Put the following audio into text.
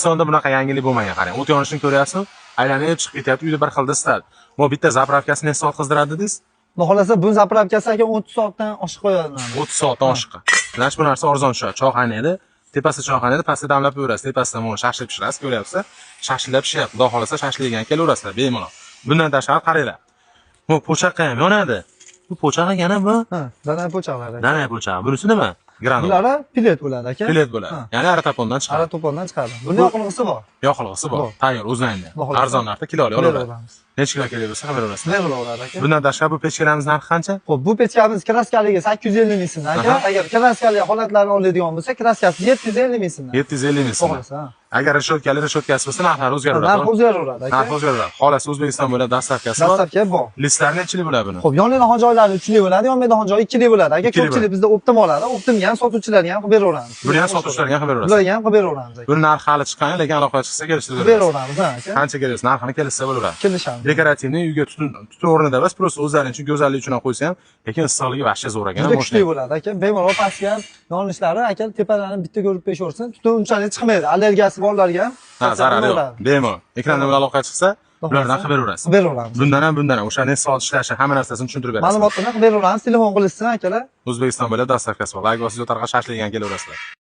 Sonda bunaqa yangilik bo'lmagan, qarang. O't yonishini ko'ryapsizmi? Aylanib chiqib ketyapti, uyda bir xilda isitadi. Bu bitta zapravkasini necha soat qizdiradi dedingiz? Xudo xolasa bu zapravkasi aka 30 soatdan oshiq qo'yadi. 30 soatdan oshiqqa. Mana bu narsa arzon tushadi. Choy qaynaydi, tepasida choy qaynaydi, pastda damlab qo'yasiz. Tepasidan mana shashlik pishirasiz, ko'ryapsiz? Shashliklar pishyapti. Xudo xolasa shashligiga kelaverasizlar bemalol. Bundan tashqari qaranglar. Bu po'chaqa ham yonadi. Bu po'chaqa yana bu? Ha, dana po'chaqlar. Dana po'chaqa. Bunisi nima? Granul. Bular pilet bo'ladi aka. Pilet bo'ladi. Ya'ni aratopondan chiqadi. Aratopondan chiqadi. Buni yoqilg'isi bor. Yoqilg'isi bor. Tayyor o'zingizda. Arzon narxda kiloli olaveramiz. Necha kilo kerak bo'lsa xabar berasiz. Beriladi aka. Bundan tashqari bu pechkalarimiz narxi qancha? Xo'p, bu pechkamiz kraskaligi 850 ming so'm aka. Agar kraskali holatlarni oladigan bo'lsa, kraskasi 750 ming so'm. 750 ming so'm. Agar reshotkasi bo'lsa, narxlari o'zgaraveradi. Narx o'zgaraveradi aka. Narx o'zgaraveradi. Xolasi O'zbekiston bo'ladi, dastavkasi bor. Dastavka bor. Listlar nechili bo'ladi buni? Xo'p, yonlaydigan joylari 3 li bo'ladi, yonmaydigan joyi 2 li bo'ladi. Aka, ko'pchilik bizda optim oladi. Optimga ham sotuvchilarga ham qilib beraveramiz. Buni ham sotuvchilarga ham qilib berasiz. Bularga ham qilib beraveramiz aka. Buni narxi hali chiqqan, lekin aloqa chiqsa kelishib beraveramiz aka. Qancha kelasiz? Narxini kelishsa bo'laveradi. Kelishamiz. Dekorativniy uyga tutun o'rnida emas, просто o'zlarining uchun go'zallik uchun qo'ysa ham, lekin issiqligi vahsha zo'r ekan. Juda kuchli bo'ladi aka. Bemalol pastga ham yonishlari aka tepalarini bitta ko'rib peshaversin. Tutun unchalik chiqmaydi. Allergiyasi borlarga ham zarari yo'q. Bemalol. Ekranda aloqa chiqsa, ulardan xabar berasiz. Beraveramiz. Bundan ham o'sha necha soat ishlashi, hamma narsasini tushuntirib berasiz. Ma'lumotlarni qilib beraveramiz. Telefon qilishsin akalar. O'zbekiston bo'ladi dastavkasi bor. Like bosib, yo'tarqa shashligiga kelaverasizlar.